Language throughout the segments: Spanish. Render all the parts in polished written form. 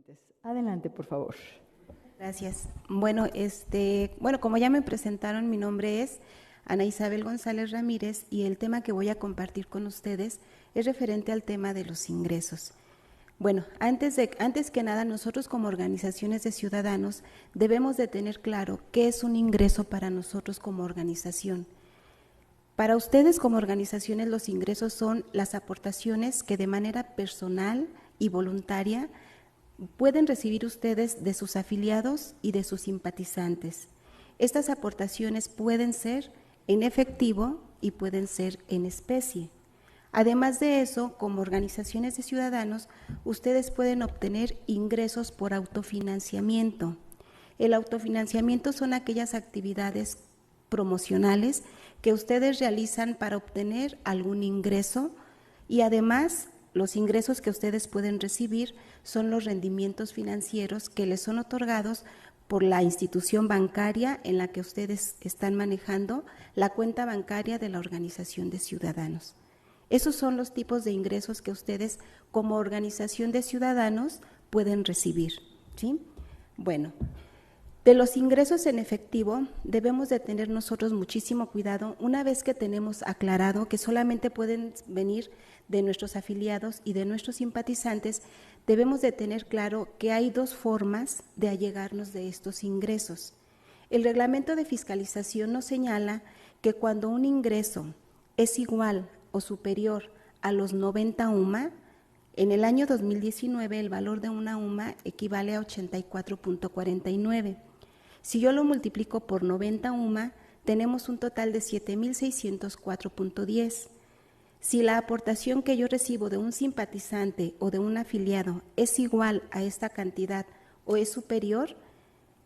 correspondientes. Adelante, por favor. Gracias. Bueno, como ya me presentaron, mi nombre es Ana Isabel González Ramírez y el tema que voy a compartir con ustedes es referente al tema de los ingresos. Bueno, antes que nada, nosotros como organizaciones de ciudadanos debemos de tener claro qué es un ingreso para nosotros como organización. Para ustedes como organizaciones los ingresos son las aportaciones que de manera personal y voluntaria pueden recibir ustedes de sus afiliados y de sus simpatizantes. Estas aportaciones pueden ser en efectivo y pueden ser en especie. Además de eso, como organizaciones de ciudadanos, ustedes pueden obtener ingresos por autofinanciamiento. El autofinanciamiento son aquellas actividades promocionales que ustedes realizan para obtener algún ingreso y además los ingresos que ustedes pueden recibir son los rendimientos financieros que les son otorgados por la institución bancaria en la que ustedes están manejando la cuenta bancaria de la organización de ciudadanos. Esos son los tipos de ingresos que ustedes como organización de ciudadanos pueden recibir, ¿sí? Bueno, de los ingresos en efectivo debemos de tener nosotros muchísimo cuidado una vez que tenemos aclarado que solamente pueden venir de nuestros afiliados y de nuestros simpatizantes. Debemos de tener claro que hay dos formas de allegarnos de estos ingresos. El reglamento de fiscalización nos señala que cuando un ingreso es igual o superior a los 90 UMA, en el año 2019 el valor de una UMA equivale a 84.49. Si yo lo multiplico por 90 UMA, tenemos un total de 7.604.10. Si la aportación que yo recibo de un simpatizante o de un afiliado es igual a esta cantidad o es superior,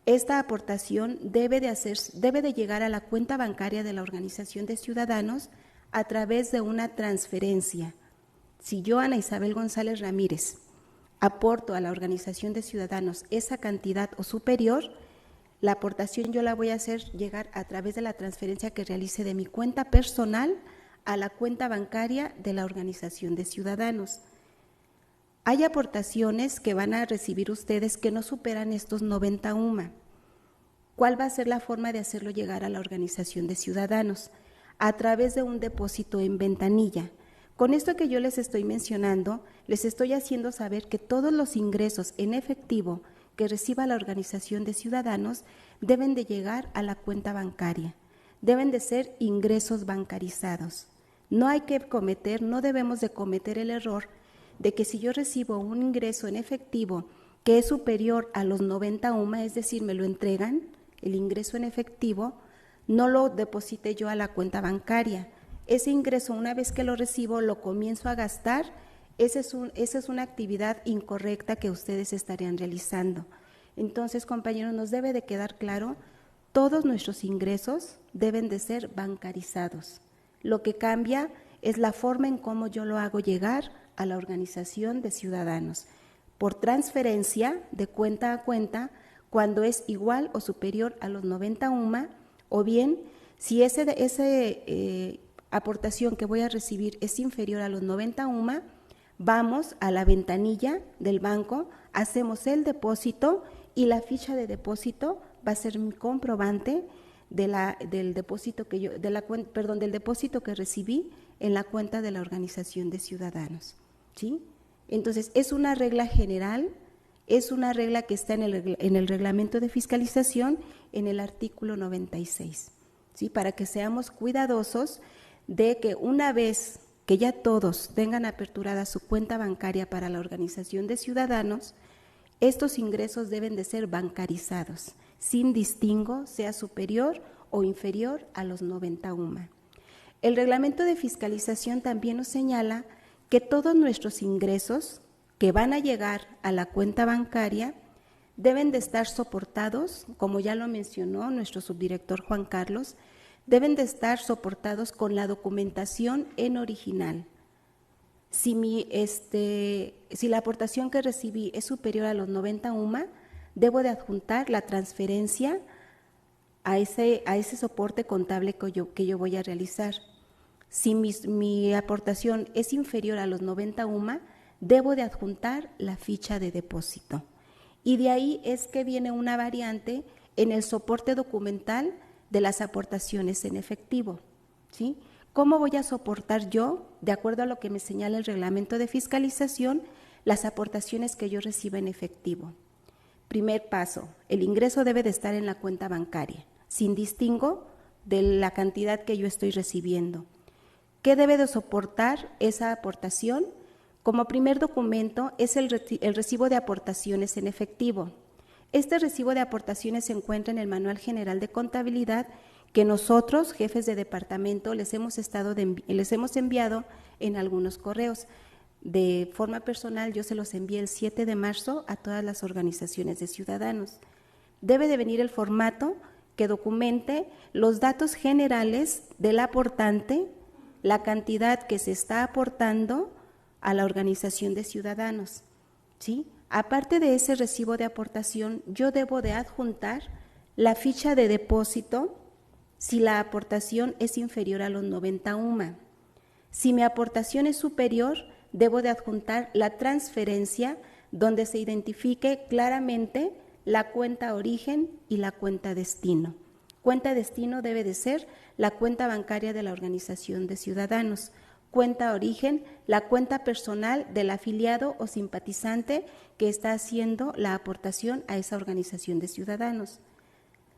esta aportación debe de llegar a la cuenta bancaria de la organización de ciudadanos a través de una transferencia. Si yo, Ana Isabel González Ramírez, aporto a la organización de ciudadanos esa cantidad o superior, la aportación yo la voy a hacer llegar a través de la transferencia que realice de mi cuenta personal a la cuenta bancaria de la organización de ciudadanos. Hay aportaciones que van a recibir ustedes que no superan estos 90 UMA. ¿Cuál va a ser la forma de hacerlo llegar a la organización de ciudadanos? A través de un depósito en ventanilla. Con esto que yo les estoy mencionando, les estoy haciendo saber que todos los ingresos en efectivo que reciba la organización de ciudadanos deben de llegar a la cuenta bancaria, deben de ser ingresos bancarizados. No debemos de cometer el error de que si yo recibo un ingreso en efectivo que es superior a los 90 UMA, es decir, me lo entregan, el ingreso en efectivo, no lo deposite yo a la cuenta bancaria. Ese ingreso, una vez que lo recibo, lo comienzo a gastar. Esa es una actividad incorrecta que ustedes estarían realizando. Entonces, compañeros, nos debe de quedar claro, todos nuestros ingresos deben de ser bancarizados. Lo que cambia es la forma en cómo yo lo hago llegar a la organización de ciudadanos, por transferencia de cuenta a cuenta cuando es igual o superior a los 90 UMA, o bien si esa aportación que voy a recibir es inferior a los 90 UMA, vamos a la ventanilla del banco, hacemos el depósito y la ficha de depósito va a ser mi comprobante del depósito que recibí en la cuenta de la organización de ciudadanos, ¿sí? Entonces, es una regla general, es una regla que está en el reglamento de fiscalización en el artículo 96, ¿sí? Para que seamos cuidadosos de que una vez que ya todos tengan aperturada su cuenta bancaria para la organización de ciudadanos, estos ingresos deben de ser bancarizados, sin distingo, sea superior o inferior a los 90 UMA. El reglamento de fiscalización también nos señala que todos nuestros ingresos que van a llegar a la cuenta bancaria deben de estar soportados, como ya lo mencionó nuestro subdirector Juan Carlos, deben de estar soportados con la documentación en original. Si la aportación que recibí es superior a los 90 UMA, debo de adjuntar la transferencia a ese soporte contable que yo voy a realizar. Si mi aportación es inferior a los 90 UMA, debo de adjuntar la ficha de depósito. Y de ahí es que viene una variante en el soporte documental de las aportaciones en efectivo, ¿sí? ¿Cómo voy a soportar yo, de acuerdo a lo que me señala el reglamento de fiscalización, las aportaciones que yo reciba en efectivo? Primer paso, el ingreso debe de estar en la cuenta bancaria, sin distingo de la cantidad que yo estoy recibiendo. ¿Qué debe de soportar esa aportación? Como primer documento es el recibo de aportaciones en efectivo. Este recibo de aportaciones se encuentra en el Manual General de Contabilidad que nosotros, jefes de departamento, les hemos enviado en algunos correos. De forma personal, yo se los envié el 7 de marzo a todas las organizaciones de ciudadanos. Debe de venir el formato que documente los datos generales del aportante, la cantidad que se está aportando a la organización de ciudadanos, ¿sí? Aparte de ese recibo de aportación, yo debo de adjuntar la ficha de depósito si la aportación es inferior a los 90 UMA. Si mi aportación es superior, debo de adjuntar la transferencia donde se identifique claramente la cuenta origen y la cuenta destino. Cuenta destino debe de ser la cuenta bancaria de la organización de ciudadanos. Cuenta origen, la cuenta personal del afiliado o simpatizante que está haciendo la aportación a esa organización de ciudadanos.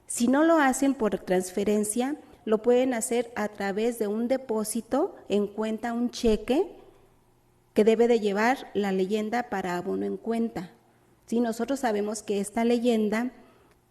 Si no lo hacen por transferencia, lo pueden hacer a través de un depósito en cuenta, un cheque que debe de llevar la leyenda para abono en cuenta. Si nosotros sabemos que esta leyenda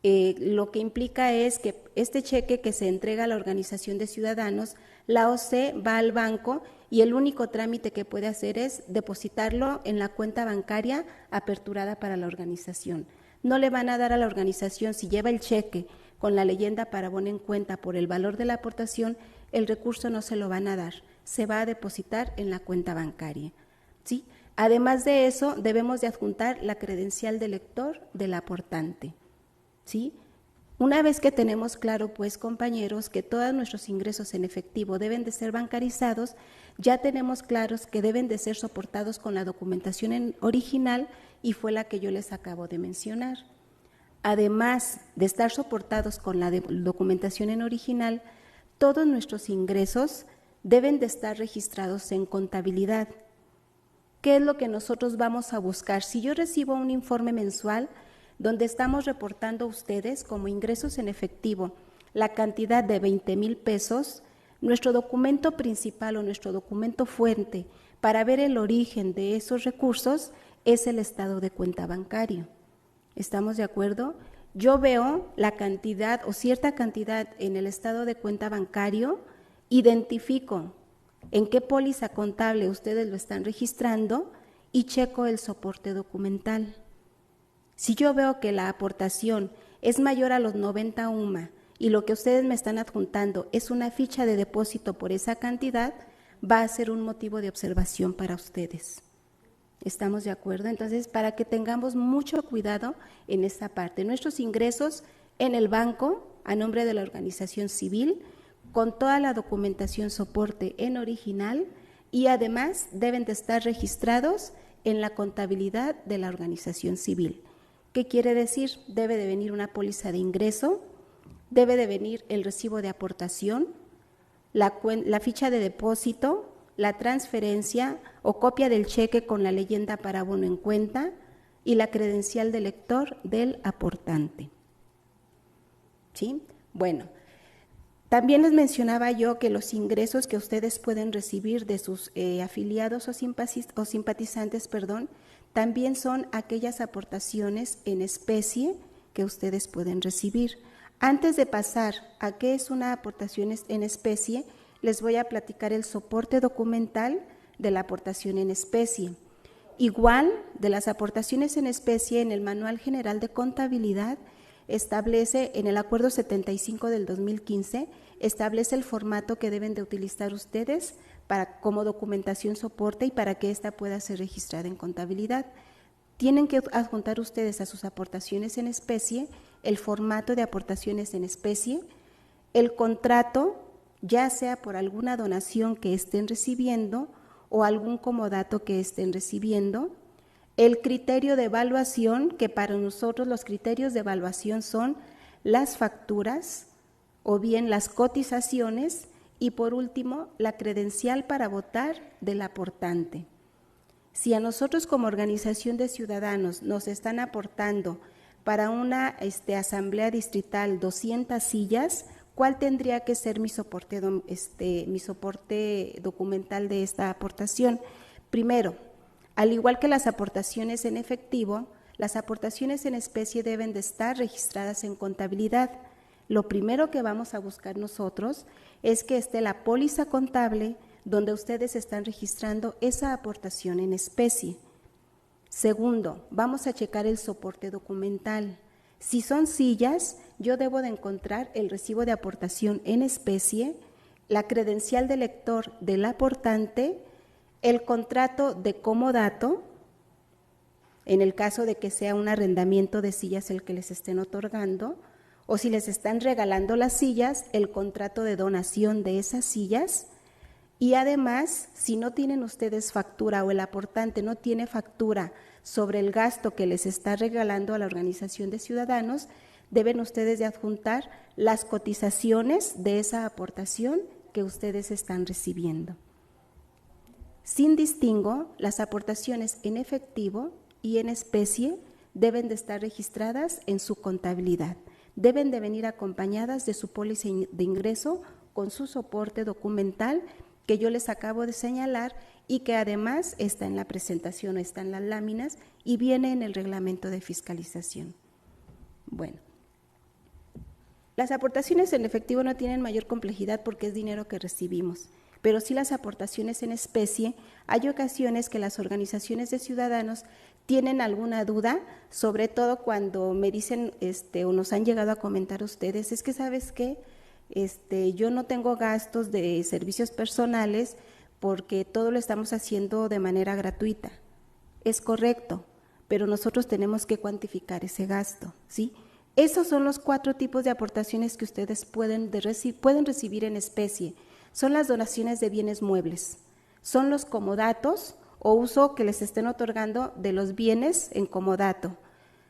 lo que implica es que este cheque que se entrega a la organización de ciudadanos, la OC va al banco y el único trámite que puede hacer es depositarlo en la cuenta bancaria aperturada para la organización. No le van a dar a la organización, si lleva el cheque con la leyenda para abono en cuenta por el valor de la aportación, el recurso no se lo van a dar, se va a depositar en la cuenta bancaria, ¿sí? Además de eso, debemos de adjuntar la credencial de lector del aportante, ¿sí? Una vez que tenemos claro, pues, compañeros, que todos nuestros ingresos en efectivo deben de ser bancarizados, ya tenemos claros que deben de ser soportados con la documentación original y fue la que yo les acabo de mencionar. Además de estar soportados con la documentación en original, todos nuestros ingresos deben de estar registrados en contabilidad. ¿Qué es lo que nosotros vamos a buscar? Si yo recibo un informe mensual donde estamos reportando a ustedes como ingresos en efectivo la cantidad de 20,000 pesos, nuestro documento principal o nuestro documento fuente para ver el origen de esos recursos es el estado de cuenta bancario. ¿Estamos de acuerdo? Yo veo la cantidad o cierta cantidad en el estado de cuenta bancario, identifico en qué póliza contable ustedes lo están registrando y checo el soporte documental. Si yo veo que la aportación es mayor a los 90 UMA y lo que ustedes me están adjuntando es una ficha de depósito por esa cantidad, va a ser un motivo de observación para ustedes. ¿Estamos de acuerdo? Entonces, para que tengamos mucho cuidado en esta parte. Nuestros ingresos en el banco, a nombre de la organización civil, con toda la documentación soporte en original y además deben de estar registrados en la contabilidad de la organización civil. ¿Qué quiere decir? Debe de venir una póliza de ingreso, debe de venir el recibo de aportación, la ficha de depósito, la transferencia o copia del cheque con la leyenda para abono en cuenta y la credencial de lector del aportante. ¿Sí? Bueno, también les mencionaba yo que los ingresos que ustedes pueden recibir de sus afiliados o simpatizantes, también son aquellas aportaciones en especie que ustedes pueden recibir. Antes de pasar a qué es una aportación en especie, les voy a platicar el soporte documental de la aportación en especie. Igual, de las aportaciones en especie, en el Manual General de Contabilidad establece, en el Acuerdo 75 del 2015, establece el formato que deben de utilizar ustedes como documentación soporte y para que ésta pueda ser registrada en contabilidad. Tienen que adjuntar ustedes a sus aportaciones en especie el formato de aportaciones en especie, el contrato, ya sea por alguna donación que estén recibiendo o algún comodato que estén recibiendo, El criterio de evaluación, que para nosotros los criterios de evaluación son las facturas o bien las cotizaciones y por último la credencial para votar del aportante. Si a nosotros como organización de ciudadanos nos están aportando para una asamblea distrital 200 sillas, ¿cuál tendría que ser mi soporte documental de esta aportación? Primero, al igual que las aportaciones en efectivo, las aportaciones en especie deben de estar registradas en contabilidad. Lo primero que vamos a buscar nosotros es que esté la póliza contable donde ustedes están registrando esa aportación en especie. Segundo, vamos a checar el soporte documental. Si son sillas, yo debo de encontrar el recibo de aportación en especie, la credencial de lector del aportante, el contrato de comodato, en el caso de que sea un arrendamiento de sillas el que les estén otorgando, o si les están regalando las sillas, el contrato de donación de esas sillas. Y además, si no tienen ustedes factura o el aportante no tiene factura sobre el gasto que les está regalando a la organización de ciudadanos, deben ustedes de adjuntar las cotizaciones de esa aportación que ustedes están recibiendo. Sin distingo, las aportaciones en efectivo y en especie deben de estar registradas en su contabilidad. Deben de venir acompañadas de su póliza de ingreso con su soporte documental que yo les acabo de señalar y que además está en la presentación, está en las láminas y viene en el reglamento de fiscalización. Bueno, las aportaciones en efectivo no tienen mayor complejidad porque es dinero que recibimos, pero sí las aportaciones en especie, hay ocasiones que las organizaciones de ciudadanos tienen alguna duda, sobre todo cuando me dicen o nos han llegado a comentar ustedes, es que ¿sabes qué? Yo no tengo gastos de servicios personales porque todo lo estamos haciendo de manera gratuita. Es correcto, pero nosotros tenemos que cuantificar ese gasto, ¿sí? Esos son los 4 tipos de aportaciones que ustedes pueden recibir en especie. Son las donaciones de bienes muebles, son los comodatos o uso que les estén otorgando de los bienes en comodato,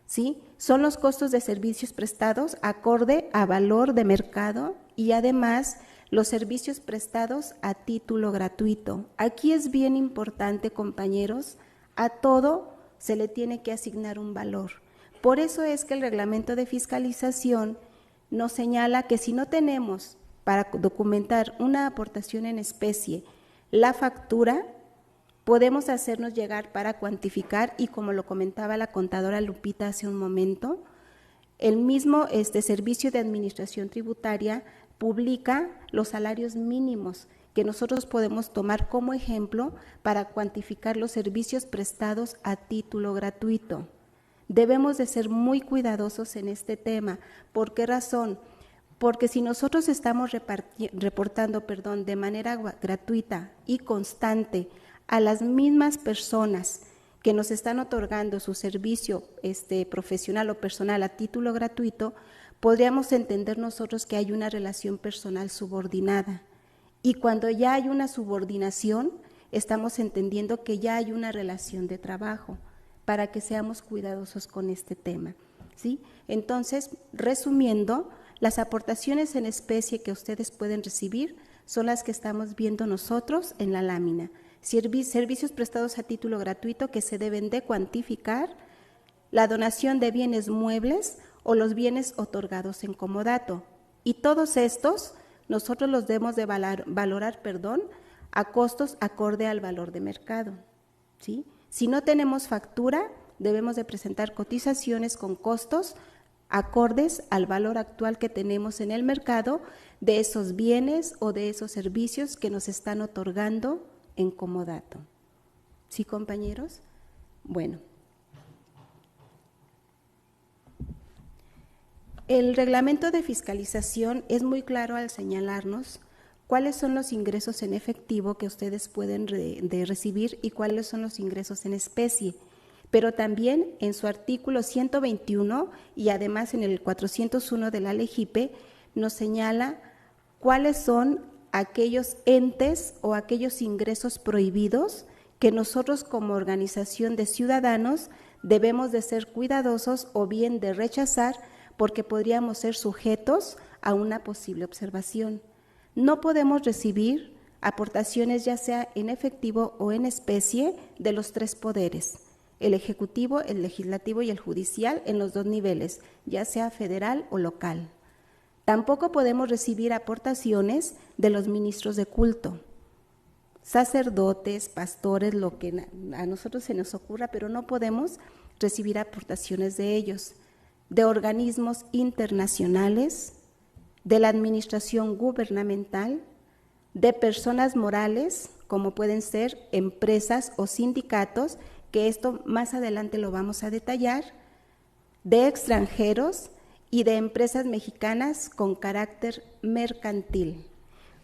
¿sí? Son los costos de servicios prestados acorde a valor de mercado y además los servicios prestados a título gratuito. Aquí es bien importante, compañeros, a todo se le tiene que asignar un valor. Por eso es que el reglamento de fiscalización nos señala que si no tenemos para documentar una aportación en especie la factura, podemos hacernos llegar para cuantificar y como lo comentaba la contadora Lupita hace un momento, el mismo Servicio de Administración Tributaria publica los salarios mínimos que nosotros podemos tomar como ejemplo para cuantificar los servicios prestados a título gratuito. Debemos de ser muy cuidadosos en este tema. ¿Por qué razón? Porque si nosotros estamos reportando de manera gratuita y constante a las mismas personas que nos están otorgando su servicio profesional o personal a título gratuito, podríamos entender nosotros que hay una relación personal subordinada. Y cuando ya hay una subordinación, estamos entendiendo que ya hay una relación de trabajo, para que seamos cuidadosos con este tema, ¿sí? Entonces, resumiendo, las aportaciones en especie que ustedes pueden recibir son las que estamos viendo nosotros en la lámina. Servicios prestados a título gratuito que se deben de cuantificar, la donación de bienes muebles o los bienes otorgados en comodato. Y todos estos nosotros los debemos de valorar a costos acorde al valor de mercado, ¿sí? Si no tenemos factura, debemos de presentar cotizaciones con costos acordes al valor actual que tenemos en el mercado de esos bienes o de esos servicios que nos están otorgando en comodato. ¿Sí, compañeros? Bueno. El reglamento de fiscalización es muy claro al señalarnos cuáles son los ingresos en efectivo que ustedes pueden recibir y cuáles son los ingresos en especie, pero también en su artículo 121 y además en el 401 de la LEGIPE nos señala cuáles son aquellos entes o aquellos ingresos prohibidos que nosotros como organización de ciudadanos debemos de ser cuidadosos o bien de rechazar porque podríamos ser sujetos a una posible observación. No podemos recibir aportaciones ya sea en efectivo o en especie de los tres poderes, el ejecutivo, el legislativo y el judicial en los dos niveles, ya sea federal o local. Tampoco podemos recibir aportaciones de los ministros de culto, sacerdotes, pastores, lo que a nosotros se nos ocurra, pero no podemos recibir aportaciones de ellos, de organismos internacionales, de la administración gubernamental, de personas morales, como pueden ser empresas o sindicatos, que esto más adelante lo vamos a detallar, de extranjeros y de empresas mexicanas con carácter mercantil.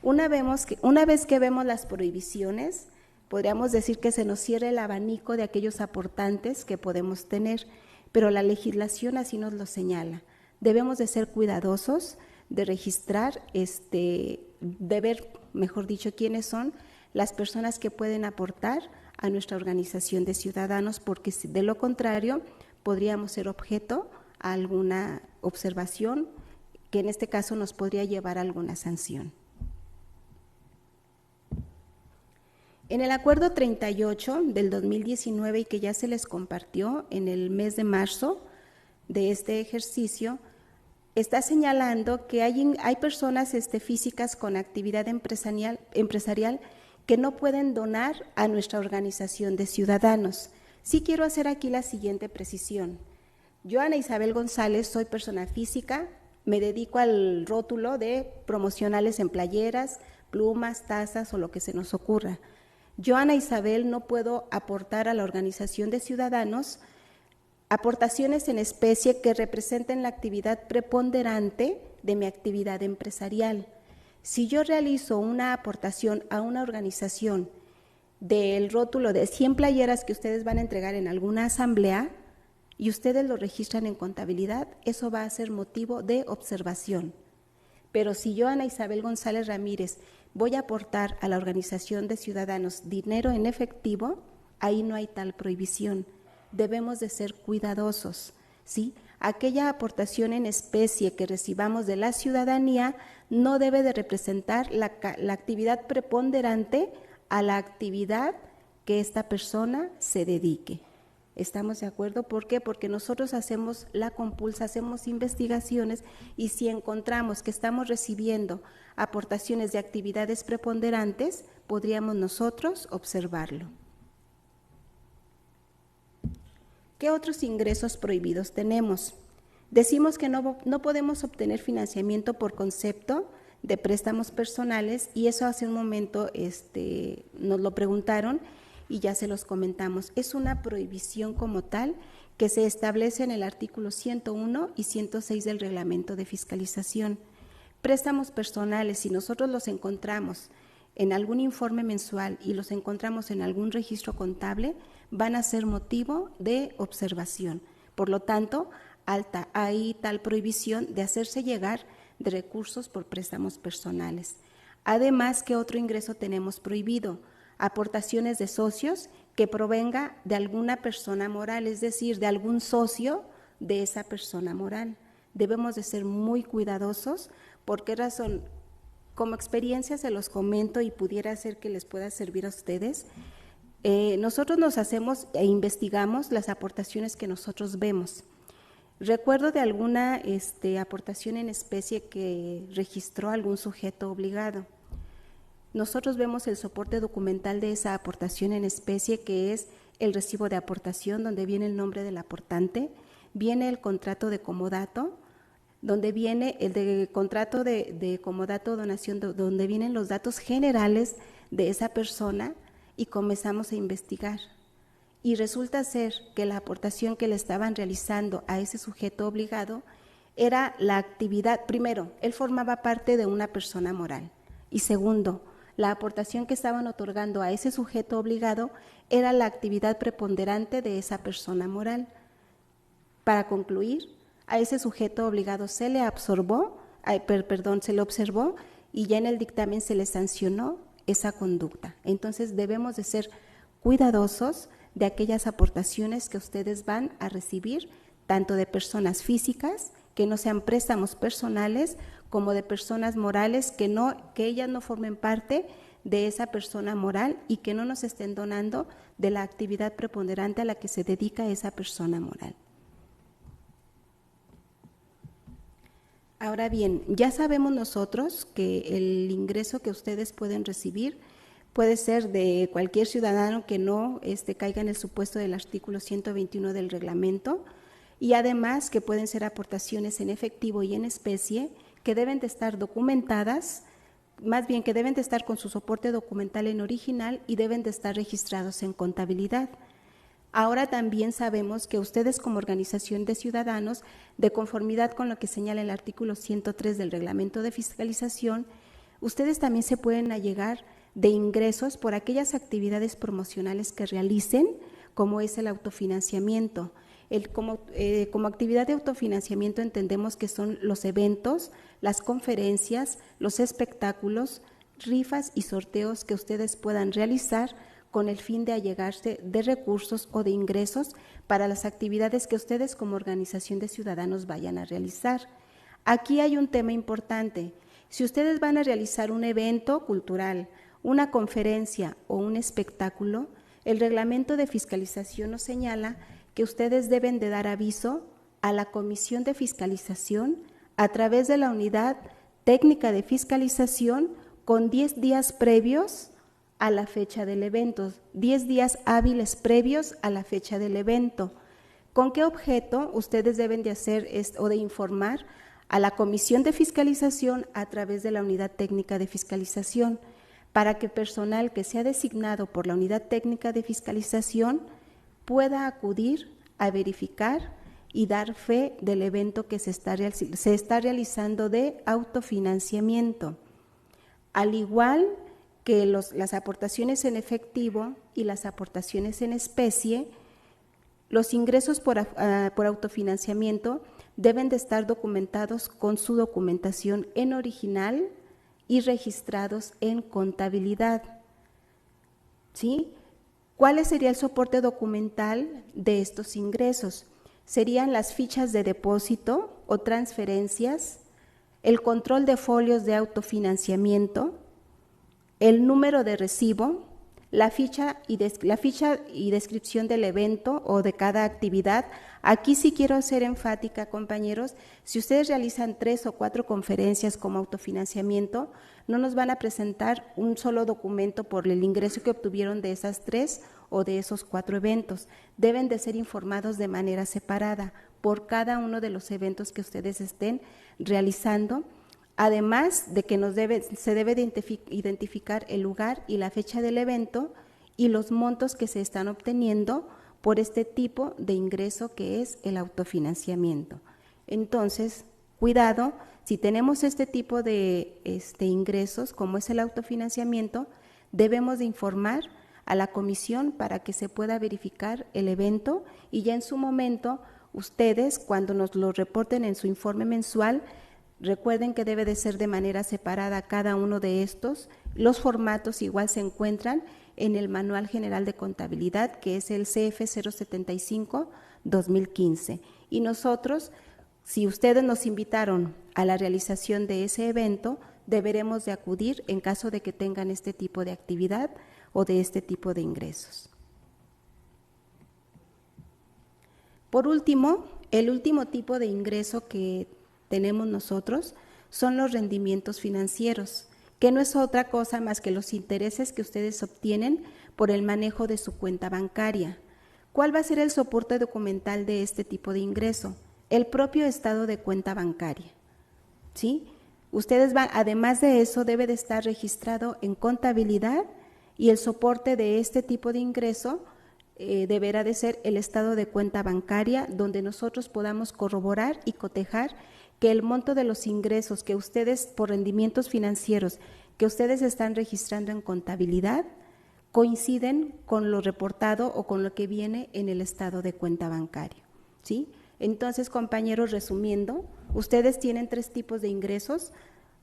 Una vez que vemos las prohibiciones, podríamos decir que se nos cierra el abanico de aquellos aportantes que podemos tener, pero la legislación así nos lo señala. Debemos de ser cuidadosos, de registrar, de ver, mejor dicho, quiénes son las personas que pueden aportar a nuestra organización de ciudadanos, porque de lo contrario podríamos ser objeto a alguna observación que en este caso nos podría llevar a alguna sanción. En el acuerdo 38 del 2019 y que ya se les compartió en el mes de marzo de este ejercicio, está señalando que hay personas físicas con actividad empresarial que no pueden donar a nuestra organización de ciudadanos. Sí quiero hacer aquí la siguiente precisión. Yo, Ana Isabel González, soy persona física, me dedico al rótulo de promocionales en playeras, plumas, tazas o lo que se nos ocurra. Yo, Ana Isabel, no puedo aportar a la organización de ciudadanos aportaciones en especie que representen la actividad preponderante de mi actividad empresarial. Si yo realizo una aportación a una organización del rótulo de 100 playeras que ustedes van a entregar en alguna asamblea y ustedes lo registran en contabilidad, eso va a ser motivo de observación. Pero si yo, Ana Isabel González Ramírez, voy a aportar a la organización de ciudadanos dinero en efectivo, ahí no hay tal prohibición. Debemos de ser cuidadosos, ¿sí? Aquella aportación en especie que recibamos de la ciudadanía no debe de representar la actividad preponderante a la actividad que esta persona se dedique. ¿Estamos de acuerdo? ¿Por qué? Porque nosotros hacemos la compulsa, hacemos investigaciones y si encontramos que estamos recibiendo aportaciones de actividades preponderantes, podríamos nosotros observarlo. ¿Qué otros ingresos prohibidos tenemos? Decimos que no podemos obtener financiamiento por concepto de préstamos personales y eso hace un momento nos lo preguntaron y ya se los comentamos. Es una prohibición como tal que se establece en el artículo 101 y 106 del reglamento de fiscalización. Préstamos personales, si nosotros los encontramos en algún informe mensual y los encontramos en algún registro contable, van a ser motivo de observación. Por lo tanto, hay tal prohibición de hacerse llegar de recursos por préstamos personales. Además, ¿qué otro ingreso tenemos prohibido? Aportaciones de socios que provenga de alguna persona moral, es decir, de algún socio de esa persona moral. Debemos de ser muy cuidadosos. ¿Por qué razón? Como experiencia se los comento y pudiera ser que les pueda servir a ustedes. Nosotros nos hacemos e investigamos las aportaciones que nosotros vemos. Recuerdo de alguna aportación en especie que registró algún sujeto obligado. Nosotros vemos el soporte documental de esa aportación en especie, que es el recibo de aportación, donde viene el nombre del aportante, viene el contrato de comodato, donde viene el de contrato de comodato donación, donde vienen los datos generales de esa persona y comenzamos a investigar. Y resulta ser que la aportación que le estaban realizando a ese sujeto obligado era la actividad, primero, él formaba parte de una persona moral y segundo, la aportación que estaban otorgando a ese sujeto obligado era la actividad preponderante de esa persona moral. Para concluir, a ese sujeto obligado se le observó y ya en el dictamen se le sancionó esa conducta. Entonces debemos de ser cuidadosos de aquellas aportaciones que ustedes van a recibir, tanto de personas físicas, que no sean préstamos personales, como de personas morales, que ellas no formen parte de esa persona moral y que no nos estén donando de la actividad preponderante a la que se dedica esa persona moral. Ahora bien, ya sabemos nosotros que el ingreso que ustedes pueden recibir puede ser de cualquier ciudadano que no caiga en el supuesto del artículo 121 del reglamento, y además que pueden ser aportaciones en efectivo y en especie que deben de estar documentadas, más bien que deben de estar con su soporte documental en original y deben de estar registrados en contabilidad. Ahora también sabemos que ustedes como organización de ciudadanos, de conformidad con lo que señala el artículo 103 del reglamento de fiscalización, ustedes también se pueden allegar de ingresos por aquellas actividades promocionales que realicen, como es el autofinanciamiento. Como actividad de autofinanciamiento entendemos que son los eventos, las conferencias, los espectáculos, rifas y sorteos que ustedes puedan realizar con el fin de allegarse de recursos o de ingresos para las actividades que ustedes como organización de ciudadanos vayan a realizar. Aquí hay un tema importante. Si ustedes van a realizar un evento cultural, una conferencia o un espectáculo, el reglamento de fiscalización nos señala que ustedes deben de dar aviso a la Comisión de Fiscalización a través de la Unidad Técnica de Fiscalización con 10 días previos a la fecha del evento, 10 días hábiles previos a la fecha del evento. ¿Con qué objeto ustedes deben de hacer o de informar a la Comisión de Fiscalización a través de la Unidad Técnica de Fiscalización? Para que personal que sea designado por la Unidad Técnica de Fiscalización pueda acudir a verificar y dar fe del evento que se está realizando de autofinanciamiento. Al igual que las aportaciones en efectivo y las aportaciones en especie, los ingresos por autofinanciamiento deben de estar documentados con su documentación en original y registrados en contabilidad. ¿Sí? ¿Cuál sería el soporte documental de estos ingresos? Serían las fichas de depósito o transferencias, el control de folios de autofinanciamiento, el número de recibo, la ficha y descripción del evento o de cada actividad. Aquí sí quiero ser enfática, compañeros, si ustedes realizan 3 o 4 conferencias como autofinanciamiento, no nos van a presentar un solo documento por el ingreso que obtuvieron de esas 3 o de esos 4 eventos. Deben de ser informados de manera separada por cada uno de los eventos que ustedes estén realizando. Además de que se debe de identificar el lugar y la fecha del evento y los montos que se están obteniendo por este tipo de ingreso que es el autofinanciamiento. Entonces, cuidado, si tenemos este tipo de ingresos, como es el autofinanciamiento, debemos de informar a la comisión para que se pueda verificar el evento y ya en su momento ustedes, cuando nos lo reporten en su informe mensual, recuerden que debe de ser de manera separada cada uno de estos. Los formatos igual se encuentran en el Manual General de Contabilidad, que es el CF 075-2015. Y nosotros, si ustedes nos invitaron a la realización de ese evento, deberemos de acudir en caso de que tengan este tipo de actividad o de este tipo de ingresos. Por último, el último tipo de ingreso que tenemos nosotros son los rendimientos financieros, que no es otra cosa más que los intereses que ustedes obtienen por el manejo de su cuenta bancaria. ¿Cuál va a ser el soporte documental de este tipo de ingreso? El propio estado de cuenta bancaria. ¿Sí? Ustedes además de eso, debe de estar registrado en contabilidad y el soporte de este tipo de ingreso deberá de ser el estado de cuenta bancaria, donde nosotros podamos corroborar y cotejar que el monto de los ingresos que ustedes, por rendimientos financieros, que ustedes están registrando en contabilidad, coinciden con lo reportado o con lo que viene en el estado de cuenta bancaria, ¿sí? Entonces, compañeros, resumiendo, ustedes tienen 3 tipos de ingresos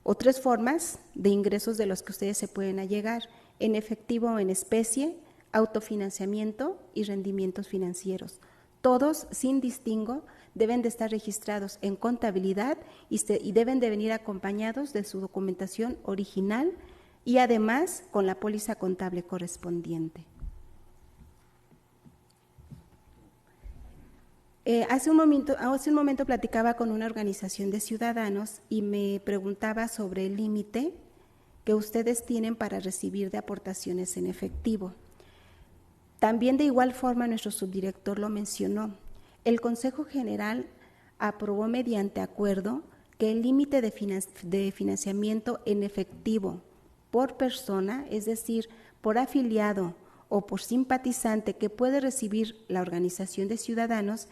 o 3 formas de ingresos de los que ustedes se pueden allegar: en efectivo o en especie, autofinanciamiento y rendimientos financieros. Todos, sin distingo, deben de estar registrados en contabilidad y deben de venir acompañados de su documentación original y además con la póliza contable correspondiente. Hace un momento platicaba con una organización de ciudadanos y me preguntaba sobre el límite que ustedes tienen para recibir de aportaciones en efectivo. También de igual forma nuestro subdirector lo mencionó. El Consejo General aprobó mediante acuerdo que el límite de financiamiento en efectivo por persona, es decir, por afiliado o por simpatizante que puede recibir la organización de ciudadanos,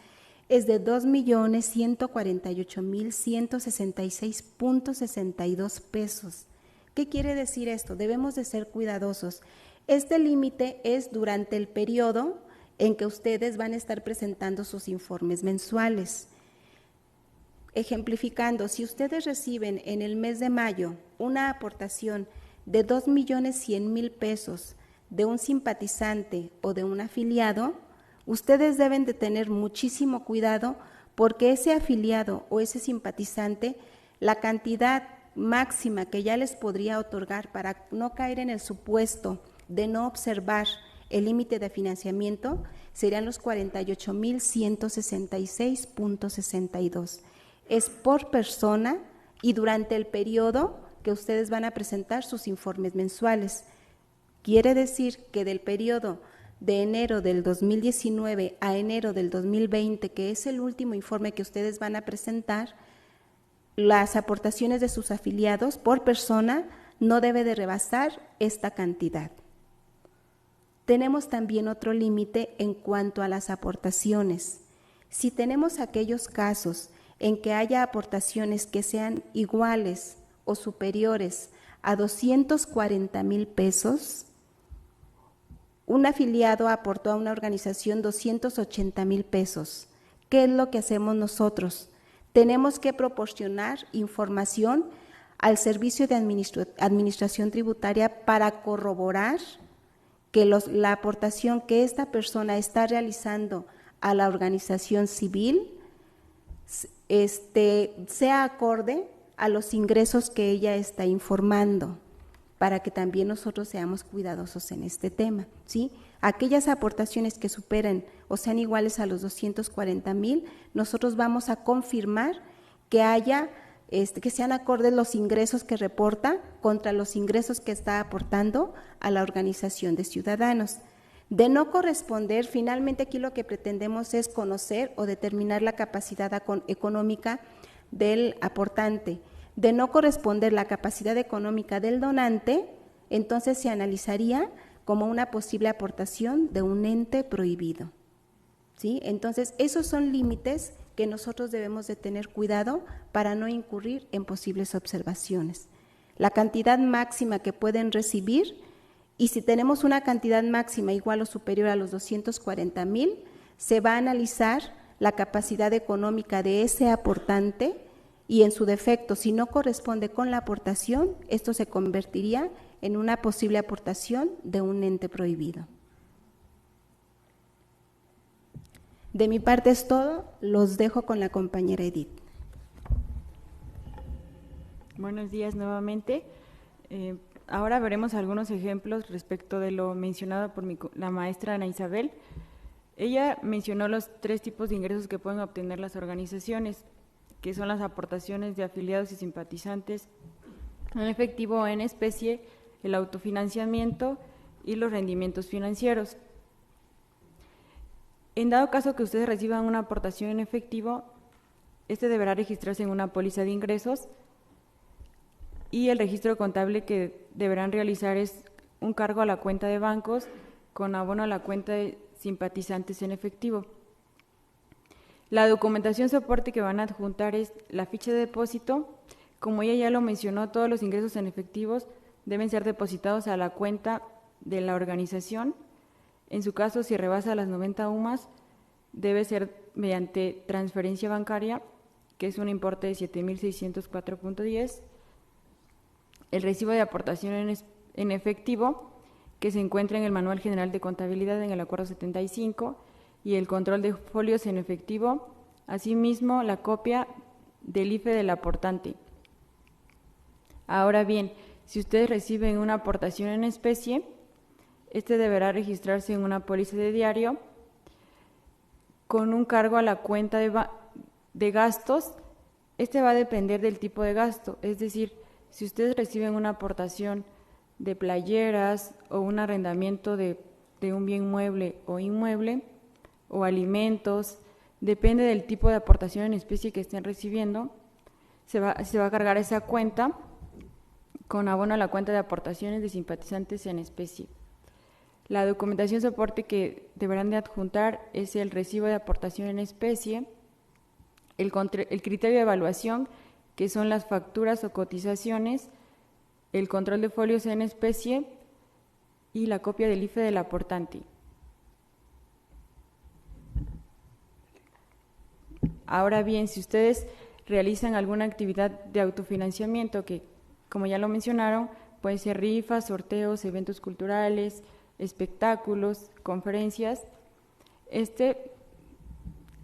es de 2.148.166.62 pesos. ¿Qué quiere decir esto? Debemos de ser cuidadosos. Este límite es durante el periodo en que ustedes van a estar presentando sus informes mensuales. Ejemplificando, si ustedes reciben en el mes de mayo una aportación de 2.100.000 pesos de un simpatizante o de un afiliado, ustedes deben de tener muchísimo cuidado porque ese afiliado o ese simpatizante, la cantidad máxima que ya les podría otorgar para no caer en el supuesto de no observar el límite de financiamiento serían los 48.166.62. Es por persona y durante el periodo que ustedes van a presentar sus informes mensuales. Quiere decir que del periodo de enero del 2019 a enero del 2020, que es el último informe que ustedes van a presentar, las aportaciones de sus afiliados por persona no debe de rebasar esta cantidad. Tenemos también otro límite en cuanto a las aportaciones. Si tenemos aquellos casos en que haya aportaciones que sean iguales o superiores a 240,000 pesos, un afiliado aportó a una organización 280,000 pesos. ¿Qué es lo que hacemos nosotros? Tenemos que proporcionar información al Servicio de Administración Tributaria para corroborar que la aportación que esta persona está realizando a la organización civil sea acorde a los ingresos que ella está informando, para que también nosotros seamos cuidadosos en este tema, ¿sí? Aquellas aportaciones que superen o sean iguales a los 240,000, nosotros vamos a confirmar que haya, que sean acordes los ingresos que reporta contra los ingresos que está aportando a la organización de ciudadanos. De no corresponder, finalmente aquí lo que pretendemos es conocer o determinar la capacidad económica del aportante. De no corresponder la capacidad económica del donante, entonces se analizaría como una posible aportación de un ente prohibido, ¿sí? Entonces, esos son límites que nosotros debemos de tener cuidado para no incurrir en posibles observaciones. La cantidad máxima que pueden recibir, y si tenemos una cantidad máxima igual o superior a los 240,000, se va a analizar la capacidad económica de ese aportante y en su defecto, si no corresponde con la aportación, esto se convertiría en una posible aportación de un ente prohibido. De mi parte es todo, los dejo con la compañera Edith. Buenos días nuevamente. Ahora veremos algunos ejemplos respecto de lo mencionado por la maestra Ana Isabel. Ella mencionó los 3 tipos de ingresos que pueden obtener las organizaciones, que son las aportaciones de afiliados y simpatizantes en efectivo o en especie, el autofinanciamiento y los rendimientos financieros. En dado caso que ustedes reciban una aportación en efectivo, deberá registrarse en una póliza de ingresos y el registro contable que deberán realizar es un cargo a la cuenta de bancos con abono a la cuenta de simpatizantes en efectivo. La documentación soporte que van a adjuntar es la ficha de depósito. Como ella ya lo mencionó, todos los ingresos en efectivos deben ser depositados a la cuenta de la organización. En su caso, si rebasa las 90 UMAS, debe ser mediante transferencia bancaria, que es un importe de 7,604.10. El recibo de aportación en efectivo, que se encuentra en el Manual General de Contabilidad en el Acuerdo 75 y el control de folios en efectivo, asimismo la copia del IFE del aportante. Ahora bien, si ustedes reciben una aportación en especie, este deberá registrarse en una póliza de diario con un cargo a la cuenta de gastos. Este va a depender del tipo de gasto, es decir, si ustedes reciben una aportación de playeras o un arrendamiento de un bien mueble o inmueble o alimentos, depende del tipo de aportación en especie que estén recibiendo, se va a cargar esa cuenta con abono a la cuenta de aportaciones de simpatizantes en especie. La documentación soporte que deberán de adjuntar es el recibo de aportación en especie, el criterio de evaluación, que son las facturas o cotizaciones, el control de folios en especie y la copia del IFE del aportante. Ahora bien, si ustedes realizan alguna actividad de autofinanciamiento que, como ya lo mencionaron, pueden ser rifas, sorteos, eventos culturales, espectáculos, conferencias, este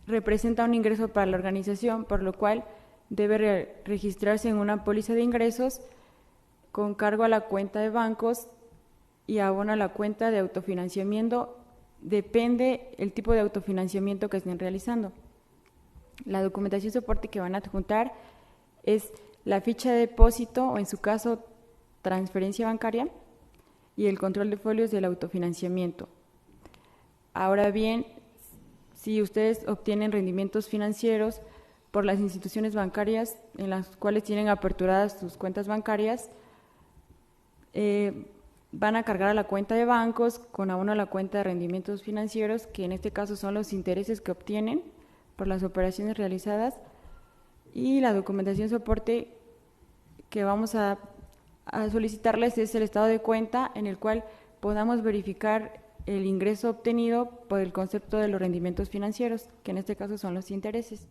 representa un ingreso para la organización, por lo cual debe registrarse en una póliza de ingresos con cargo a la cuenta de bancos y abono a la cuenta de autofinanciamiento, depende el tipo de autofinanciamiento que estén realizando. La documentación soporte que van a adjuntar es la ficha de depósito o en su caso transferencia bancaria y el control de folios del autofinanciamiento. Ahora bien, si ustedes obtienen rendimientos financieros por las instituciones bancarias en las cuales tienen aperturadas sus cuentas bancarias, van a cargar a la cuenta de bancos con abono a la cuenta de rendimientos financieros, que en este caso son los intereses que obtienen por las operaciones realizadas, y la documentación soporte que vamos a solicitarles es el estado de cuenta en el cual podamos verificar el ingreso obtenido por el concepto de los rendimientos financieros, que en este caso son los intereses.